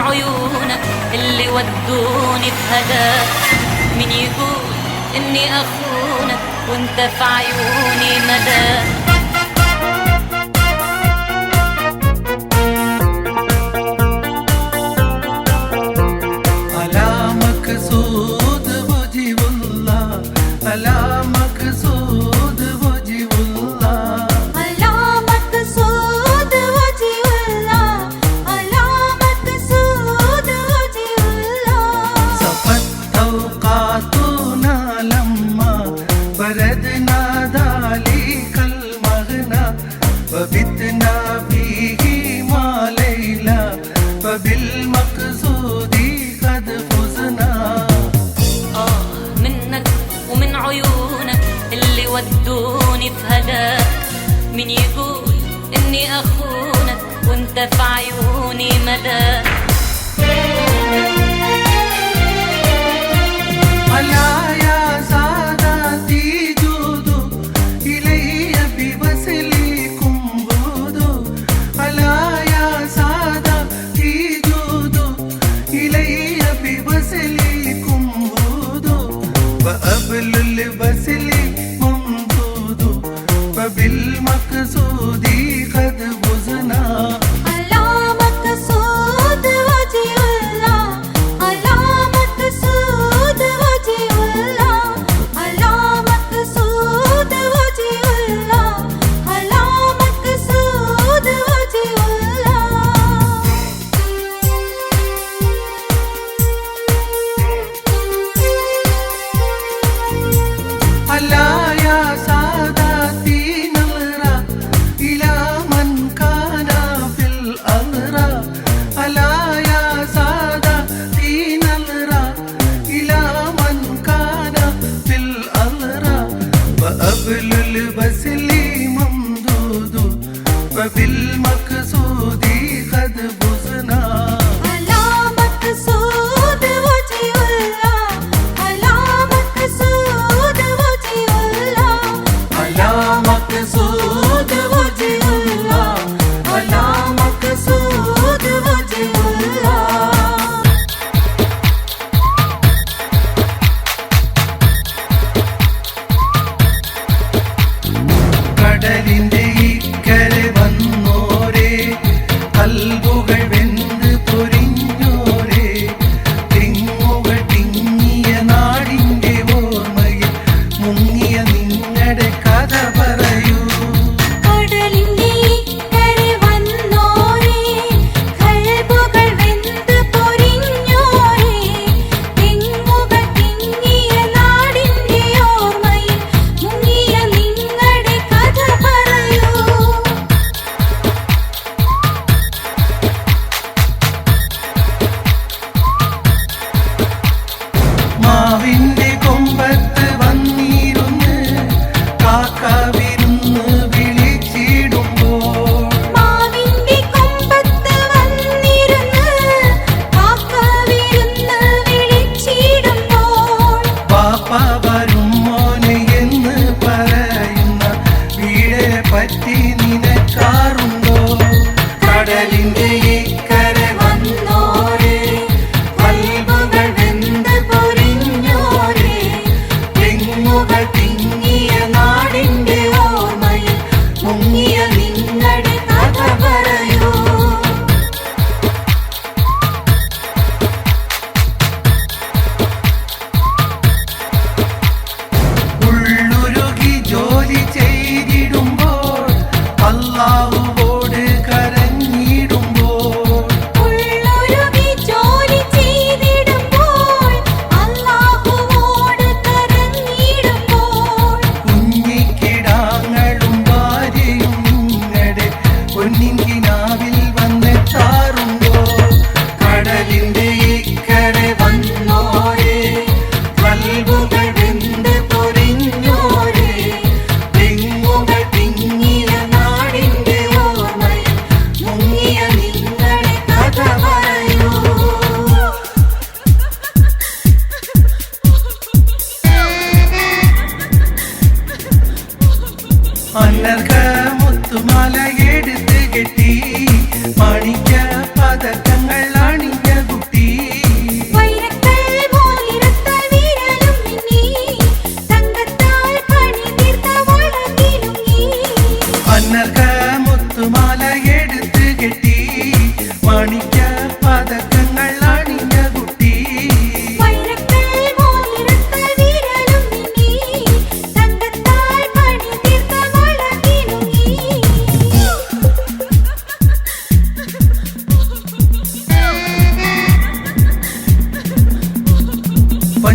عيونك اللي ودوني بهداك. مين يقول إني أخونك وانت في عيوني مداك. منك ومن عيونك اللي ودوني في هداك. مين يقول إني أخونك وانت في عيوني مداك. ألا يا سادتي جودوا إلي بوصلكم بودوا. ألا يا سادتي جودوا إلي بوصلكم بودوا. وقبل الوصل ممدود فبالمقصود قد فزنا.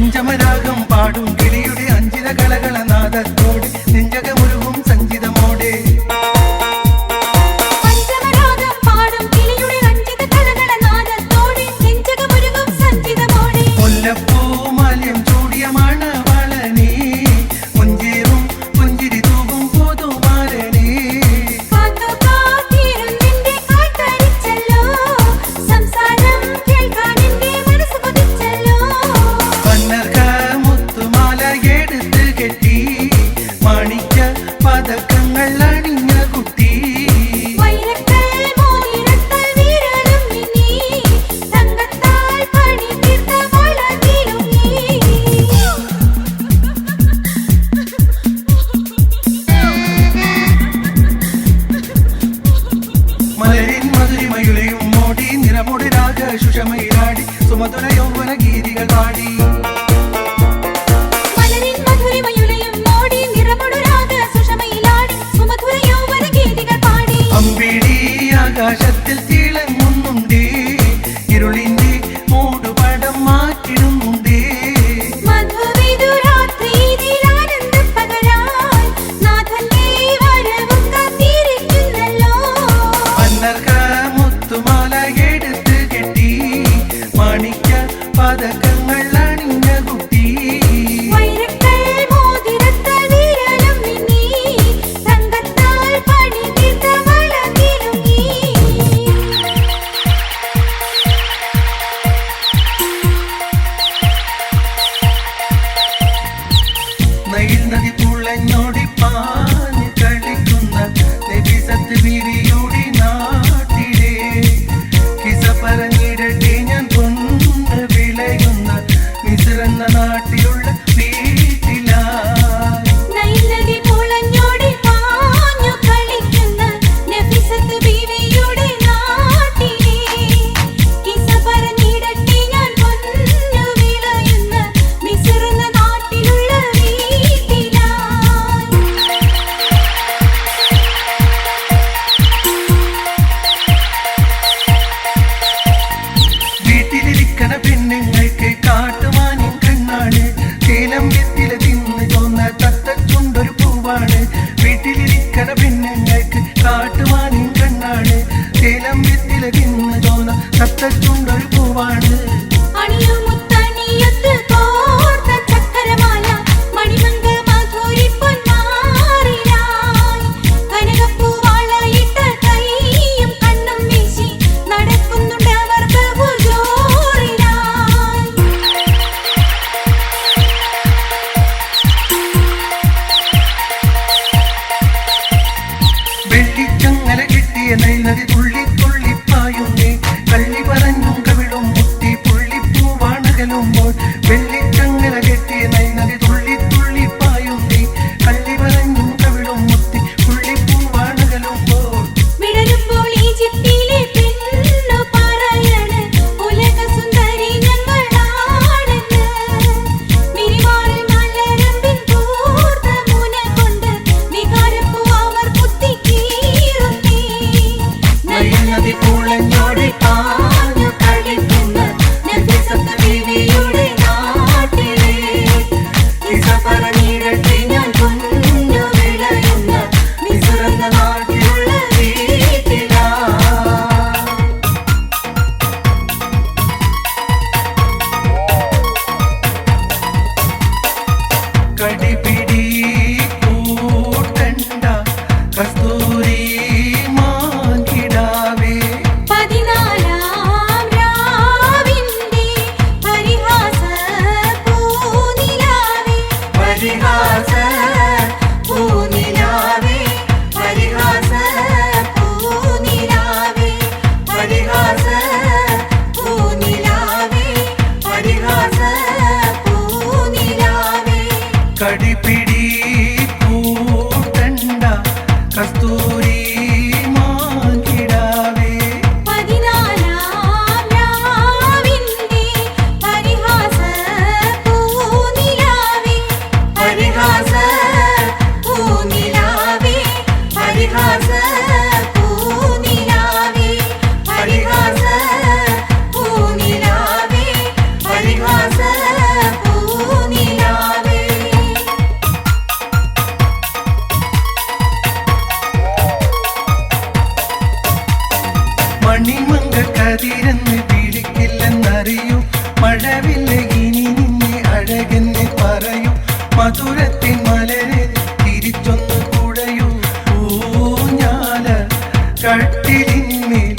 പഞ്ചമരാഗം പാടും കിളിയുടെ അഞ്ചിത കളകളനാദത്തോടെ നെഞ്ചകമുരുകും സഞ്ചിതമോടെ മുല്ലപ്പൂ മാല്യം ചൂടിയ മണവാളനേ മുഞ്ചേറും പുഞ്ചിരി തൂകും പുതുമാരനേ പന്നർക്ക മുത്തുമാല എടുത്ത് കെട്ടി മാണിക്ക പതക്കങ്ങൾ അണിഞ്ഞ കുട്ടി മലരിൻ മധുരിമയുലയും മോടി നിറമുടി രാഗ ശുഷമയിലാടി സുമധുര യൗവന ഗീതികൾ പാടി അമ്പിളി ആകാശത്തിൽ തിളങ്ങുന്നുണ്ടേ ഇരുളിന്റെ മൂടുപടം മാറ്റിടുന്നുണ്ടേ പന്നർക്ക മുത്തുമാല എടുത്ത് കെട്ടി മാണിക്ക പതക്കങ്ങൾ അണിഞ്ഞ കുട്ടി നയിൽ നദി പുളഞ്ഞോടി പാഞ്ഞു കളിക്കുന്ന നബിസത്ത് വിരിയോടി നാട്ടിലെ കിസ പറഞ്ഞിടട്ടെ ഞാൻ പൊന്ന് വിളയുന്ന മഴവില്ല ഇനി നിന്നെ അഴകെന്ന് പറയൂ മധുരത്തിൻ മലരെ തിരിച്ചൊന്ന് കുടയൂ ഊഞ്ഞാല കട്ടിലിന്മേൽ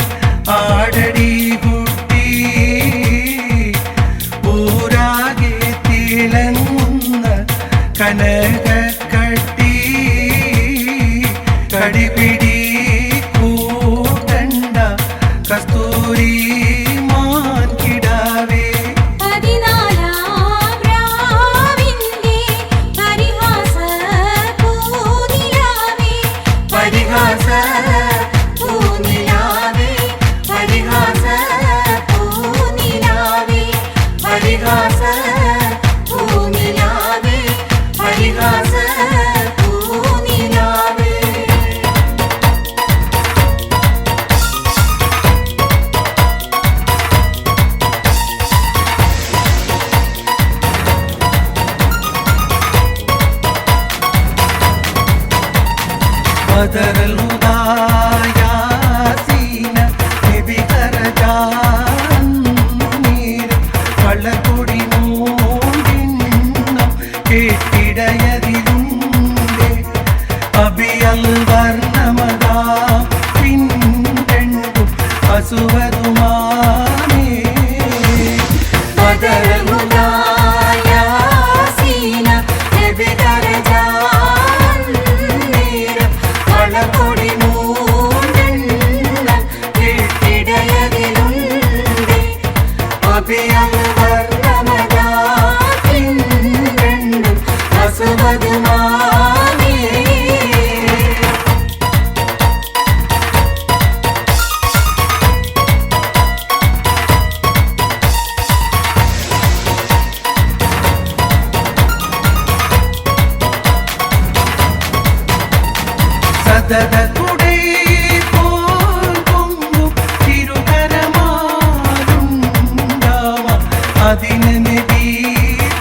ആടടി കുട്ടി ഊരാകെ തിളങ്ങുന്ന കനകക്കട്ടി കടിപിടി കൂട്ടണ്ട കസ്തൂരി بدر الهدى ياسين نبيكر جانير കളകുടി മൂടിന്നം കേട്ടിടയതിലുണ്ടേ അഭിയൽ വർണ്ണമതാ പിൻകണ്ടും അസുവതുമാനേ بدر الهدى ياسين نبيكر സദതകുടൈ പോൽപൊങ്ങു തിരുകരമാലുണ്ടാവ അതിന് നബി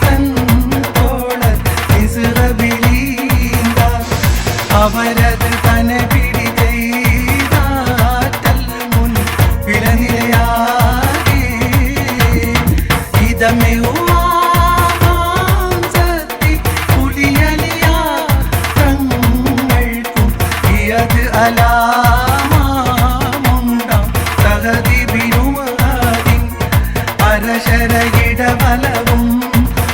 തൻ തോളർ ഇസ്റബിലീന്ത അവരത് തനപിടി ചെയ്താറ്റൽ മുൻ വിലനിലയാകെ ഇതമേ അലാമുണ്ടാം തഹദിബിനുമാദിൻ അരശരയിടവലവും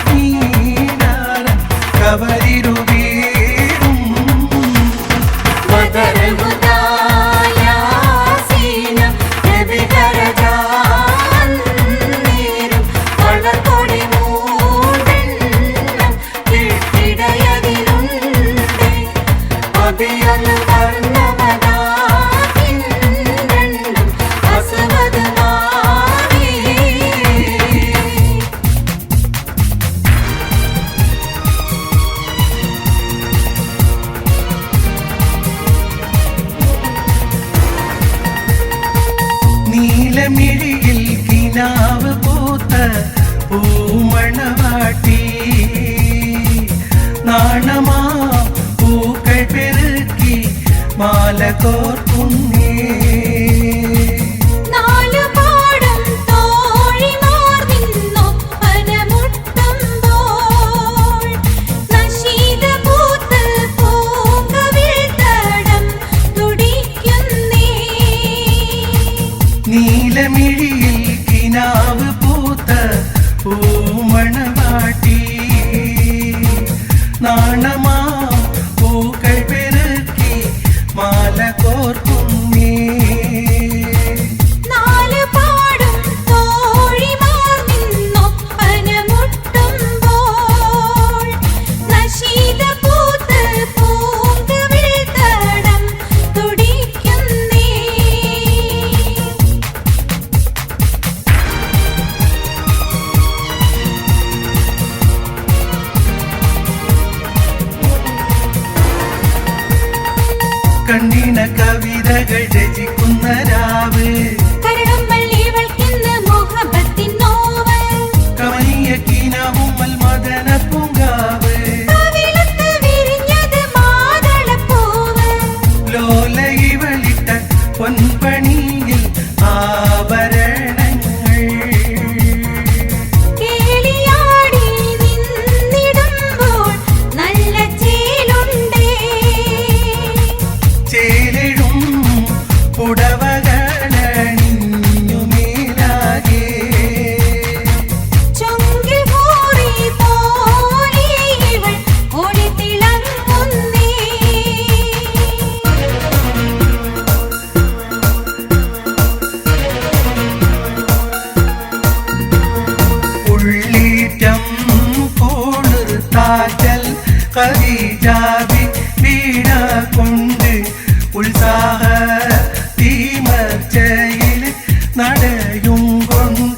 നീലാരം കവരിരുവീരും ബദറുദാ യാസീന നബികര ജാന്നീരും വളർകൊടി മൂടെണ്ണം കിട്ടിടയതിലുണ്ടേ അഭിയൽ നീലമിഴിയിൽ കിനാവ് പൂത്ത പൂമണവാട്ടി നാണമാ പൂക്കൾ പെരുക്കി മാല കോർക്കുന്നേ നീലമിഴിയിൽ കിനാവ് പൂത്ത പൂമണവാട്ടി നാണമാ പൂക്കൾ പെരുക്കി മാല കോർക്കുന്നേ ഖദീജാബി വീണ കൊണ്ട് ഉത്സാഹ തീമർച്ചയിൽ നടയും കൊണ്ട്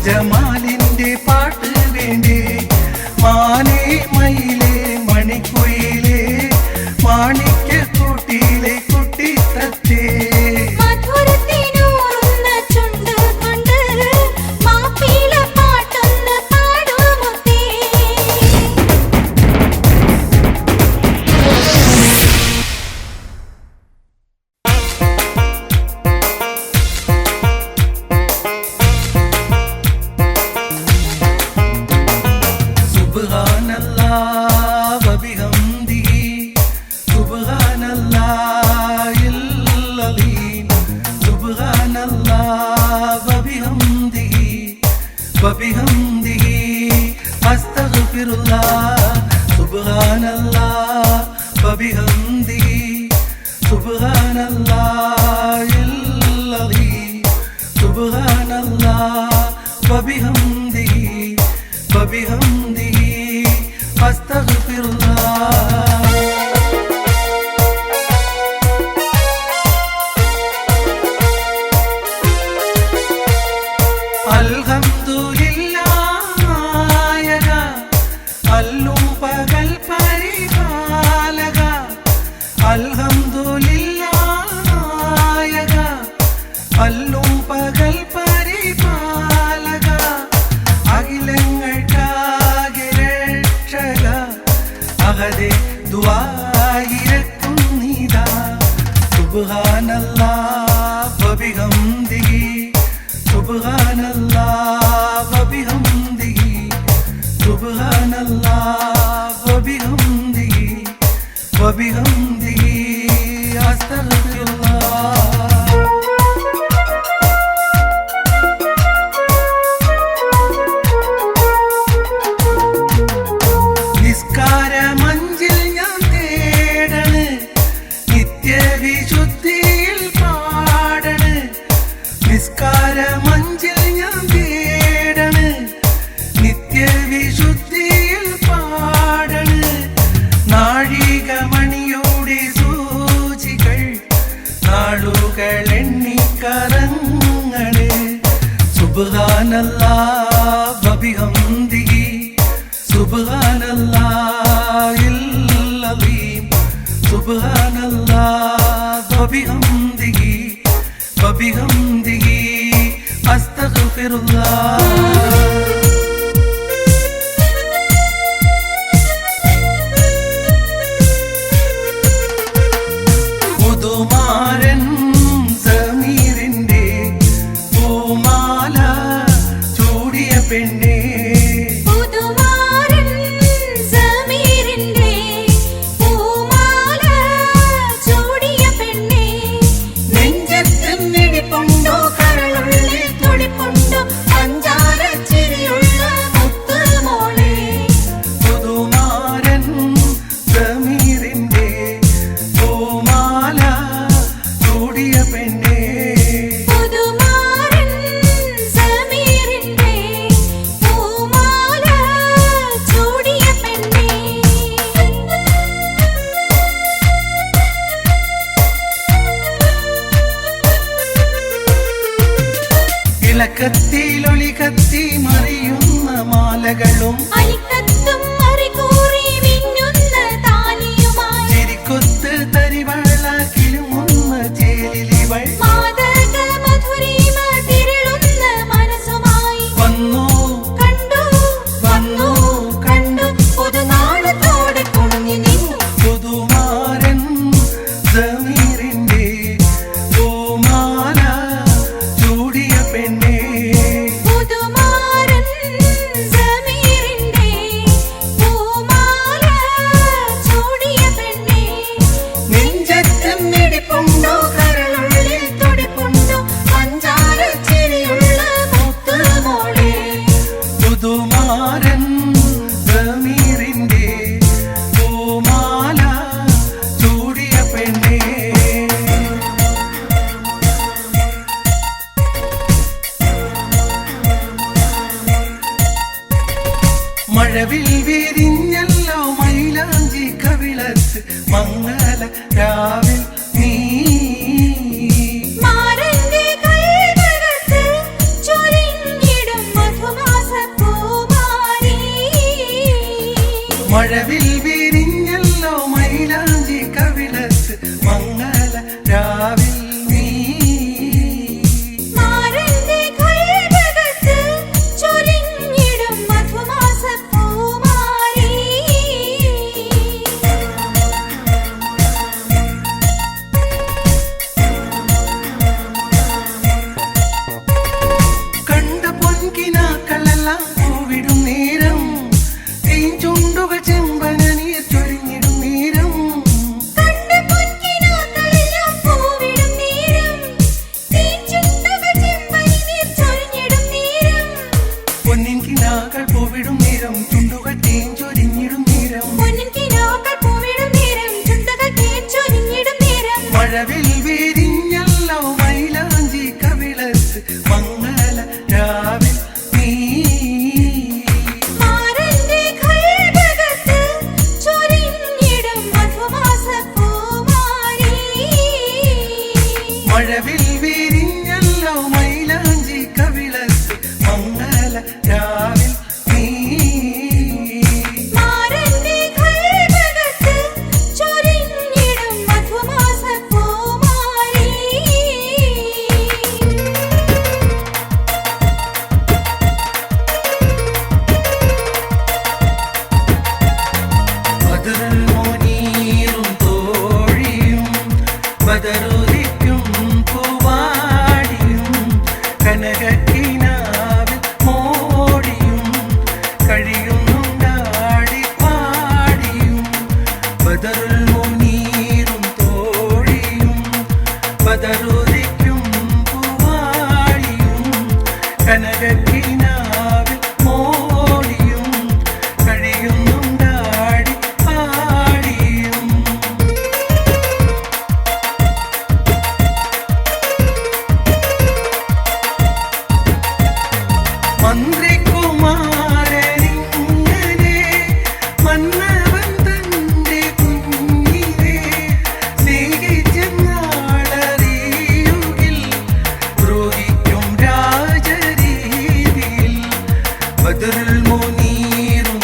ജമാലിന്റെ പാട്ട് വേണ്ടേ മാനേ മയിലേ മണിക്കുയിലേ മാണിക്യ കൂട്ടിയിലെ കുട്ടിത്തത്തേ وبحمده أستغفر الله سبحان الله وبحمده سبحان الله العظيم سبحان الله وبحمده أستغفر الله Subhanallah wa bihamdihi Subhanallah wa സുബ്ഹാനല്ലാഹിൽ അലീം സുബ്ഹാനല്ലാഹ് വബിഹംദിഹി അസ്തഗ്ഫിറുല്ലാഹ്. പുതുമാരൻ സമീറിന്റെ പൂമാല ചൂടിയ പെണ്ണേ പുതുമാരൻ സമീറിന്റെ പൂമാല ചൂടിയ പെണ്ണേ നെഞ്ചത്ത് മിടിപ്പുണ്ടോ കരളുള്ളിൽ തുടിപ്പുണ്ടോ പഞ്ചാര ചിരിയുള്ള മുത്തുമോളെ പുതുമാരൻ സമീറിന്റെ പൂമാല ചൂടിയ പെണ്ണേ പുതുമാരൻ സമീറിന്റെ പൂമാല ചൂടിയ പെണ്ണേ ഇളക്കത്തിലൊളി കത്തി മറിയുന്ന മാലകളും അലിക്കത്തും മറികൂറി മിന്നുന്ന താലിയുമായി ചിരിക്കൊത്ത് തരിവള കിലുമുന്ന ചേലിലിവൾ മാദക മധുരിമ തിരളുന്ന മനസ്സുമായി വന്നു കണ്ടു വന്നു കണ്ടു പുതുനാളത്തോടെ കുഞ്ഞു നിന്നു പുതുമാരൻ സമീറിന്റെ പൂമാല ചൂടിയ പെണ്ണേ പുതുമാരൻ സമീറിന്റെ പൂമാല ചൂടിയ പെണ്ണേ നെഞ്ചത്ത് മിടിപ്പുണ്ടോ കരളുള്ളിൽ തുടിപ്പുണ്ടോ പഞ്ചാര ചിരിയുള്ള മുത്തുമോളെ പുതുമാരൻ സമീറിന്റെ പൂമാല ചൂടിയ പെണ്ണേ മഴവിൽ വിരിഞ്ഞല്ലോ മൈലാഞ്ചി കവിളത്ത് മംഗല രാവിൽ നീ മാരന്റെ കൈവകത്ത് ചൊരിഞ്ഞിടും മധുമാസ പൂമാരി മഴവിൽ വിരിഞ്ഞല്ലോ മൈലാഞ്ചി കവിളത്ത് മംഗല രാവിൽ നീ മാരന്റെ കൈവകത്ത് ചൊരിഞ്ഞിടും മധുമാസ പൂമാരി കണ്ട പൊൻകിനാക്കളെല്ലാം പൂവിടും നേരം ചുണ്ടുകൾ ചെമ്പന നീർ ചൊരിഞ്ഞിടും നേരം കണ്ട പൊൻകിനാക്കളെല്ലാം പൂവിടും നേരം തീച്ചുണ്ടുകൾ ചെമ്പനി നീർ ചൊരിഞ്ഞിടും നേരം പൊന്നിൻ കിനാക്കൾ പൂവിടും നേരം ചുണ്ടുകൾ തേൻ ചൊരിഞ്ഞിടും നേരം പൊന്നിൻ കിനാക്കൾ പൂവിടും നേരം ചുണ്ടുകൾ തേൻ ചൊരിഞ്ഞിടും നേരം മഴവിൽ വിരിഞ്ഞല്ലോ മൈലാഞ്ചി കവിളത്ത് മംഗല രാവിൽ നീ മാരന്റെ കൈവകത്ത് ചൊരിഞ്ഞിടും മധുമാസ പൂമാരി മഴവിൽ വിരിഞ്ഞല്ലോ മൈലാഞ്ചി കവിളത്ത് മംഗല രാവിൽ നീ മാരന്റെ കൈവകത്ത് ചൊരിഞ്ഞിടും മധുമാസ പൂമാരി ബദറുൽ മുനീറും തോഴിയും ബദറുദിക്കും പൂവാടിയും കനകക്കിനാവിൽ മോടിയും കഴിയുന്നുണ്ടാടി പാടിയും ബദറുൽ മുനീറും തോഴിയും ബദറുദിക്കും പൂവാടിയും കനകക്കിനാവിൽ മോടിയും കഴിയുന്നുണ്ടാടി പാടിയും മന്ത്രികുമാരനിങ്ങനെ മന്നവൻ തന്റെ കുഞ്ഞിനെ സ്നേഹിച്ചെന്നാളറിയുകിൽ ദ്രോഹിക്കും രാജരീതിയിൽ ബദറുൽ മുനീറും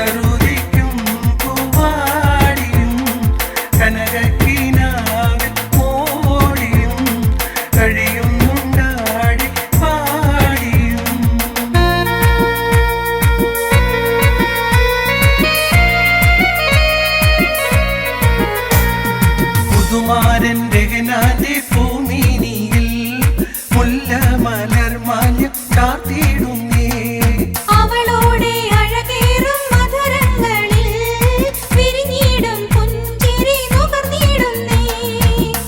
പകരുദിക്കും പൂവാടിയും കനകക്കിനാവിൽ മോടിയും കഴിയുന്നുണ്ടാടി പാടിയും. പുതുമാരൻ രഹനാന്റെ ഭൂമിനിയിൽ മുല്ല മലർമാല്യം ചാർത്തിയിടുന്നേ. അവളോടെ അഴകേറും മധുരങ്ങളിൽ വിരിഞ്ഞിടും പുഞ്ചിരി നുകർന്നിടുന്നേ.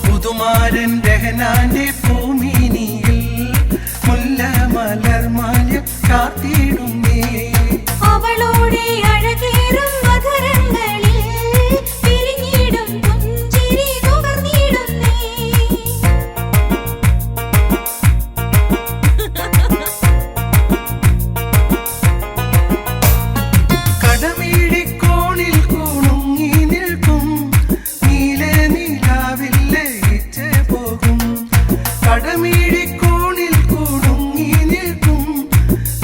പുതുമാരൻ രഹനാന്റെ ഭൂമിനിയിൽ മുല്ല മലർമാല്യം ചാർത്തിയിടുന്നേ. അവളോടെ അഴകേറും മധുരങ്ങളിൽ വിരിഞ്ഞിടും പുഞ്ചിരി നുകർന്നിടുന്നേ. കടമിഴിക്കോണിൽ കുണുങ്ങി നിൽക്കും നീല നിലാവിൽ ലയിച്ച് പോകും. കടമിഴിക്കോണിൽ കുണുങ്ങി നിൽക്കും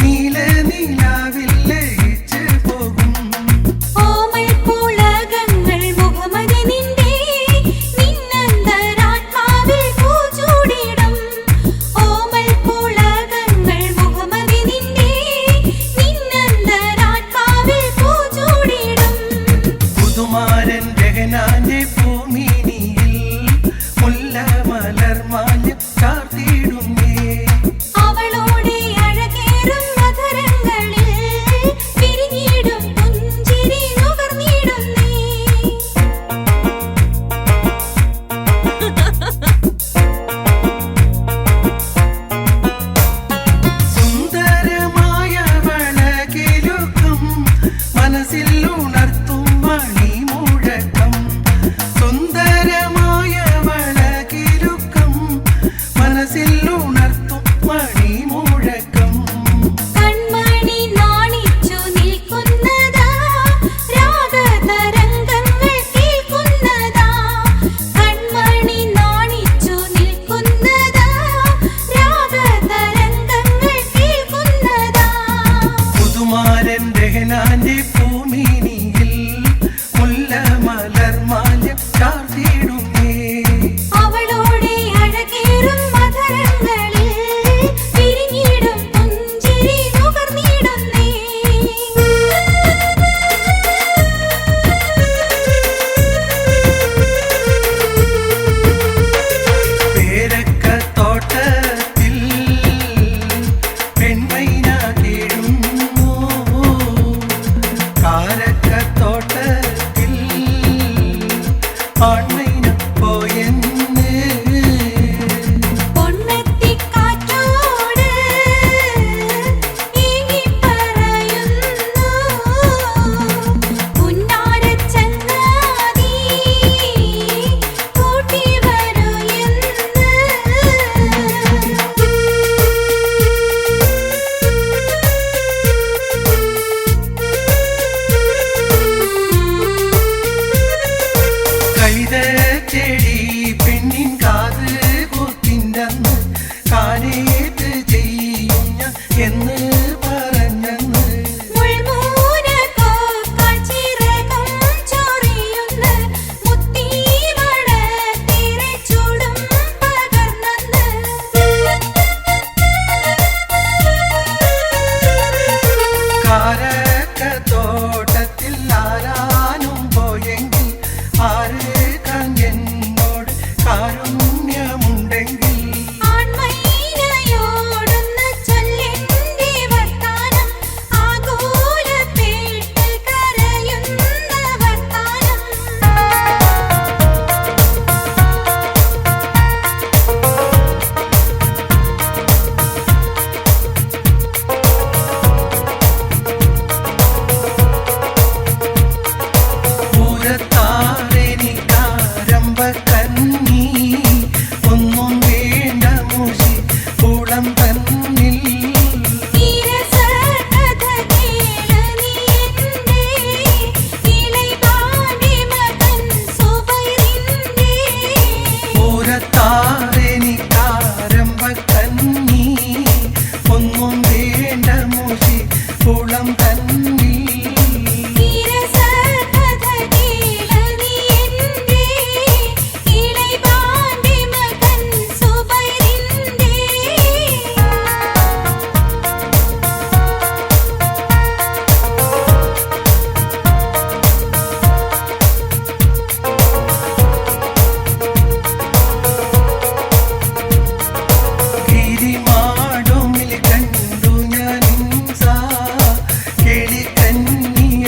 നീല നിലാവിൽ ലയിച്ച് പോകും. ഓമൽ പുളകങ്ങൾ മുഹമ്മദ് നിന്റെ നിന്നന്തരാത്മാവിൽ പൂച്ചൂടിടും. ഓമൽ പുളകങ്ങൾ മുഹമ്മദ് നിന്റെ നിന്നന്തരാത്മാവിൽ പൂച്ചൂടിടും. പുതുമാരൻ രഹനാന്റെ ഭൂമിനിയിൽ മുല്ല മലർമാല്യം ചാർത്തിയിടുന്നേ. അവളോടെ അഴകേറും മധുരങ്ങളിൽ വിരിഞ്ഞിടും പുഞ്ചിരി നുകർന്നിടുന്നേ. സുന്ദരമായ വളകിലുക്കം മനസ്സിൽ ഉണർത്തും മണിമുഴക്കം. സുന്ദരമായ വളകിലുക്കം മനസ്സിൽ ഉണർത്തും മണിമുഴക്കം. കൺമണി നാണിച്ചു നിൽക്കുന്നതാ രാഗതരംഗങ്ങൾ കേൾക്കുന്നതാ. കൺമണി നാണിച്ചു നിൽക്കുന്നതാ രാഗതരംഗങ്ങൾ കേൾക്കുന്നതാ. പുതുമാരൻ രഹനാന്റെ ഭൂമിനിയിൽ മുല്ല മലർമാല്യം ചാർത്തിയിടുന്നേ. അവളോടെ അഴകേറും മധുരങ്ങളിൽ വിരിഞ്ഞിടും പുഞ്ചിരി നുകർന്നിടുന്നേ. പേരക്കത്തോട്ടത്തിൽ പെൺമൈന കേഴുന്നു. കാരക്കത്തോട്ടത്തിൽ ആൺമൈന പോയെന്ന്. പൊന്നത്തിക്കാറ്റോട് ഏകിപ്പറയുന്നു പുന്നാരച്ചങ്ങാതി കൂട്ടി വരൂ എന്ന്.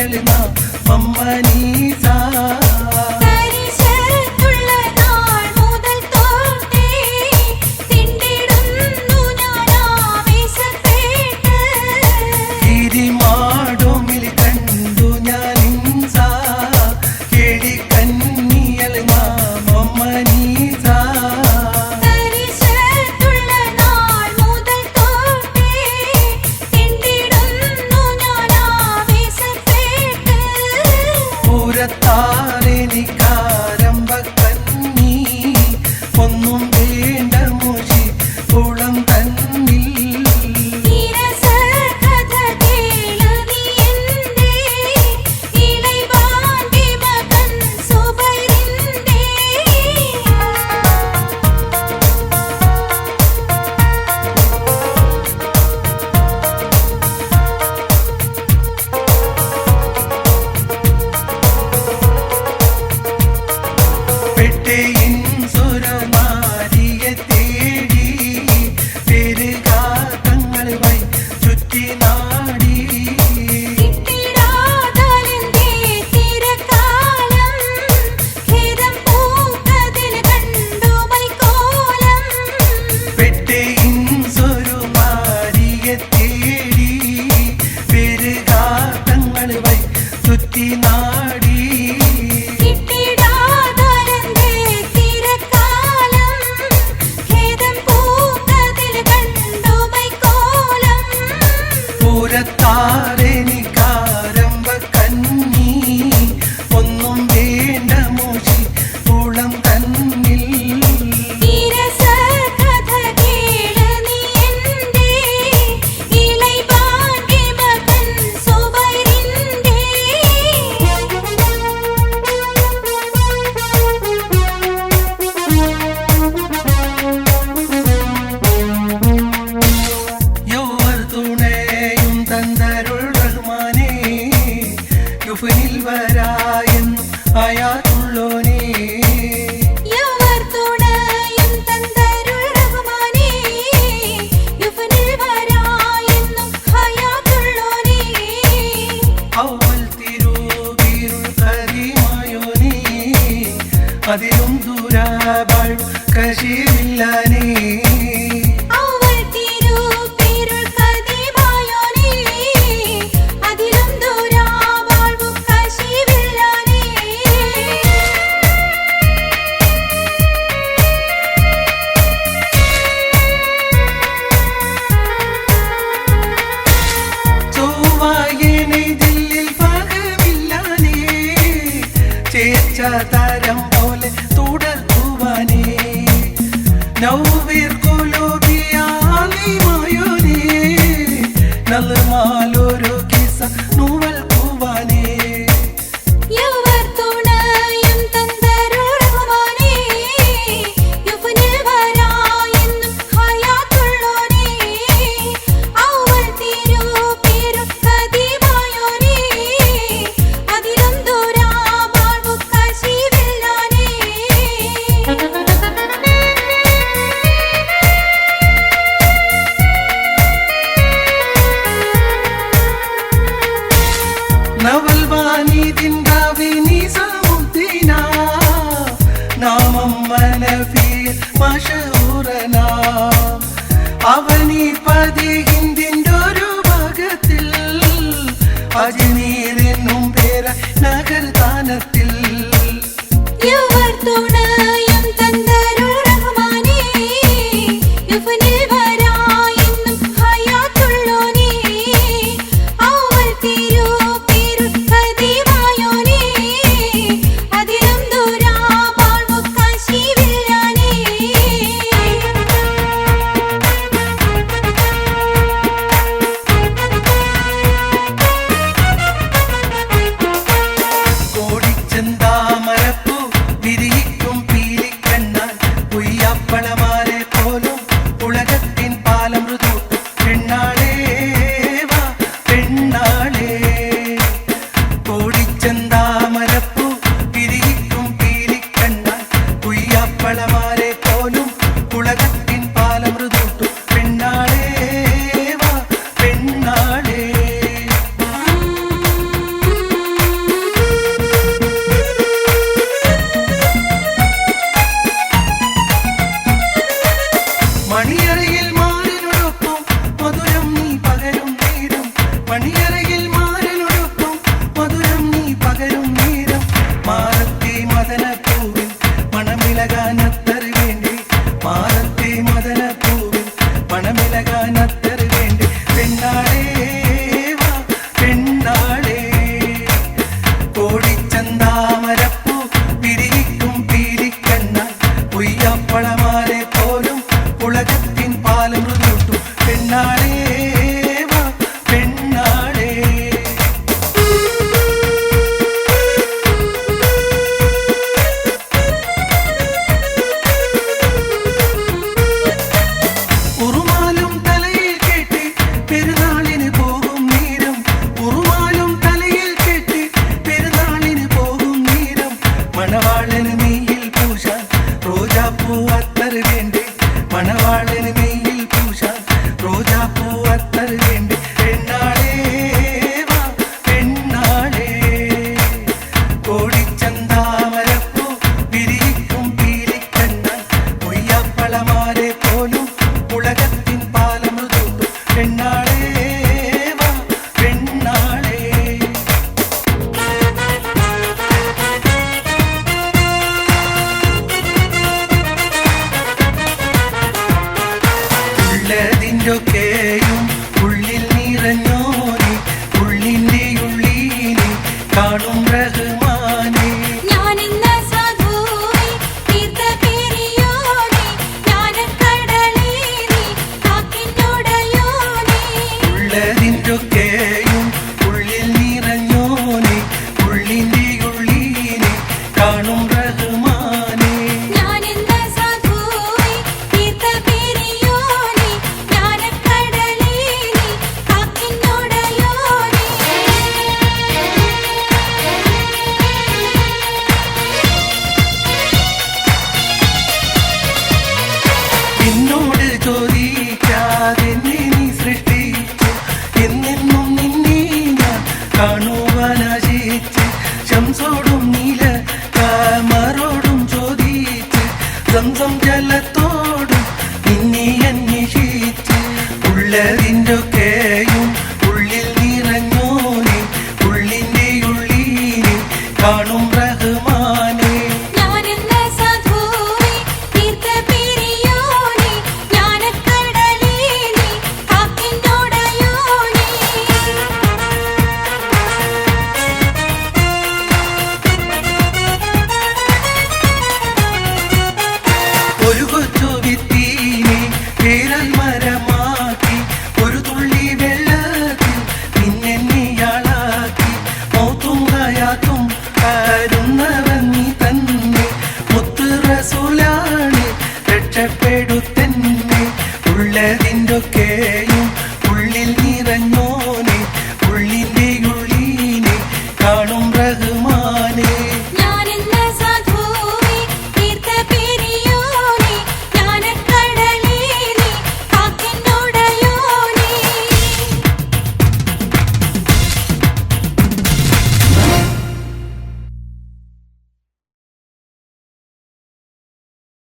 കന്നിയലുമാ മമ്മനീസാ പരിശത്തുള്ള നാൾ മുതൽ തൊട്ടേ തിണ്ടിടുന്നു ഞാൻ ആവേശപ്പെട്ട് തിരിമാടോമിൽ കണ്ടു ഞാൻ ഇൻസാ കേടി കന്നിയലുമാ മമ്മനീസാ പരിശത്തുള്ള നാൾ മുതൽ തൊട്ടേ തിണ്ടിടുന്നു ഞാൻ ആവേശപ്പെട്ട് പൂരത്താരെനിക്കാരംഭ കന്നി ഒന്നും വേണ്ട മുഷി കുളം തന്നിൽ നീരസകഥ കേളു നീ എൻ്റെ ഇളയവാന്റെ മകൻ സുബൈറിൻ്റെ പെട്ടേയിൻ സുരമാരിയെ തേടി പെരുകാത്തങ്ങൾ വൈ ചുറ്റി നാടി കിട്ടിടാതലിൻ്റെ തിരക്കാലം ഖേദം പൂക്കതിൽ കണ്ടു വൈക്കോലം പെട്ടേയിൻ സുരമാരിയെ തേടി പെരുകാത്തങ്ങൾ വൈ ചുറ്റി നാടി കിട്ടിടാതലിൻ്റെ തിരക്കാലം ഖേദം പൂക്കതിൽ കണ്ടു വൈക്കോലം പൂരത്താരെനിക്കാരംഭ കന്നി ഒന്നും വേണ്ട മുഷി കുളം തന്നിൽ നീരസകഥ കേളു നീ എൻ്റെ ഇളയവാന്റെ മകൻ സുബൈറിൻ്റെ യൗവർ തുണയും തന്തരുൾ റഹ്മാനേ യുഫനിൽ വരായൻ ആയാതുള്ളോനേ യവർ തുണയും തന്തരുൾ റഹ്മാനേ യുഫനിൽ വരായെന്നും ഹയാത്തുള്ളോനേ അവൽ തിരുവീരുൾ കരീമായോനേ അതിലും ദൂരാബാൾ കശീമില്ലാനേ അവൾ തിരുപേരുൾ കദിമായോനേ അതിലും ദൂരാവാഴ്വു കശിവില്ലാനേ ചൊവ്വായനെ ദില്ലിൽ പകമില്ലാനേ ചേച്ച തരം പോലെ തുടർത്തുവാനേ നൗവീർ കുലൂബിയാലിമായോനേ നൽമാലൊരു കിസ നൂവൽ പൂവാനേ യവർ തുണയും തന്തരുൾ റഹ്മാനേ യുഫനിൽ വരായെന്നും ഹയാത്തുള്ളോനേ അവൾ തിരുപേരുൾ കദിമായോനേ അതിലും ദൂരാവാഴ്വു കശിവില്ലാനേ നവൽവാനി ദിൻകാവിനി സമുദ്ദിന നാമം മനഫിൽ മഷഹൂറനാം അവനി പതി ഹിന്ദിൻ്റെ ഒരു ഭാഗത്തിൽ അജ്മീരെന്നും പേര നഗർദാനത്തിൽ യവർ തുണയും തന്തരുൾ റഹ്മാനേ യുഫനിൽ വരായെന്നും ഹയാത്തുള്ളോനേ അവൾ തിരുപേരുൾ കദിമായോനേ അതിലും ദൂരാവാഴ്വു കശിവില്ലാനേ കോടിച്ചെന്താമരപ്പൂ വിരിയിക്കും പീലിക്കണ്ണാൻ പൊയ്യാപ്പളമാരെ പോലും ഉലകത്തിൻ പാലമൃതൂട്ടും പെണ്ണാളേ വാ പെണ്ണാളേ കോടിച്ചെന്താമരപ്പൂ വിരിയിക്കും പീലിക്കണ്ണാൻ പൊയ്യാപ്പളമാരെ പോലും ഉലകത്തിൻ പാലമൃതൂട്ടും പെണ്ണാളേ വാ പെണ്ണാളേ പകരും നേരം മാറത്തെ മദനപ്പൂവിൽ മണമിളകാൻ അത്തർ വേണ്ടി മാറത്തെ മദനപ്പൂവിൽ മണമിളകാൻ അത്തർ വേണ്ടി പെണ്ണാളേ വാ പെണ്ണാളേ കോടിച്ചന്താമരപ്പൂ പിരിക്കും പീലിക്കണ്ണ പൊയ്യാപ്പളമാരെ പോലും ഉലകത്തിൻ പാലം മൃദുട്ടു പെണ്ണാളേ വാ പെണ്ണാളേ ഉറുമാലും തലയിൽ കെട്ടി പെരുന്നാളിന് പോകും നേരം ഉറുമാലും തലയിൽ കെട്ടി പെരുന്നാളിന് പോകും നേരം മണവാളന് മെയ്യിൽ പൂശാൻ റോജാപ്പൂ അത്തർ വേണ്ടി മണവാളന് മെയ്യിൽ പൂശാൻ റോജാപ്പൂ അത്തർ വേണ്ടി പെണ്ണാളേ വാ പെണ്ണാളേ കോടിച്ചന്താമരപ്പൂ വിരിക്കും പീലിക്കണ്ണ പൊയ്യാപ്പളമാരെ പോലും ഉലകത്തിൻ പാലമൃദുട്ടു പെണ്ണാളേ വാ പെണ്ണാളേ ഉള്ളതിൻ്റെയൊക്കെയും ഉള്ളിൽ നിറഞ്ഞോനെ ഉള്ളിൻ്റെ ഉള്ളിനെ കാണും റഹ്മാനെ ഞാനിന്ന സാധുവേ തീർത്ത പെരിയോനേ ജ്ഞാനക്കടലേറി കാക്കിനുടയോനേ ഉള്ളതിൻ്റെയൊക്കെയും ഉള്ളിൽ നിറഞ്ഞോനെ ഉള്ളിൻ്റെ ഉള്ളിനെ കാണും റഹ്മാനെ ഞാനിന്ന സാധുവേ തീർത്ത പെരിയോനേ ജ്ഞാനക്കടലേറി കാക്കിനുടയോനേ എന്നോട് ചോദിക്കാതെ നീ സൃഷ്ടിച്ചു എന്നെന്നും നിന്നെ ഞാൻ കാണുവാനാശിച്ച് ശംസോടും നീല കാമറോടും ചോദിച്ച് സംസം ജലത്തോടും നിന്നെ അന്വേഷിച്ച് ഉള്ളതിൻ്റെയൊക്കെയും ഉള്ളിൽ നിറഞ്ഞോനെ ഉള്ളിൻ്റെ ഉള്ളിനെ കാണും റഹ്മാനെ ഞാനെന്ന സാധുവേ തീർത്ത പെരിയോനേ ജ്ഞാനക്കടലേറി കാക്കിനുടയോനേ ഒരു കൊച്ചു വിത്തീനെ പേരാൽ മരമാക്കി ഒരു തുള്ളി വെള്ളത്തിൽ നിന്നെയാളാക്കി മൗത്തും ഹയാത്തും കരുന്നവൻ നീ തന്നെ മുത്ത് റസൂലാണ് രക്ഷപ്പെടുത്തന്നെ ഉള്ളതിൻ്റെയൊക്കെയും ഉള്ളിൽ നിറഞ്ഞോനെ ഉള്ളിൻ്റെ ഉള്ളിനെ കാണും റഹ്മാനെ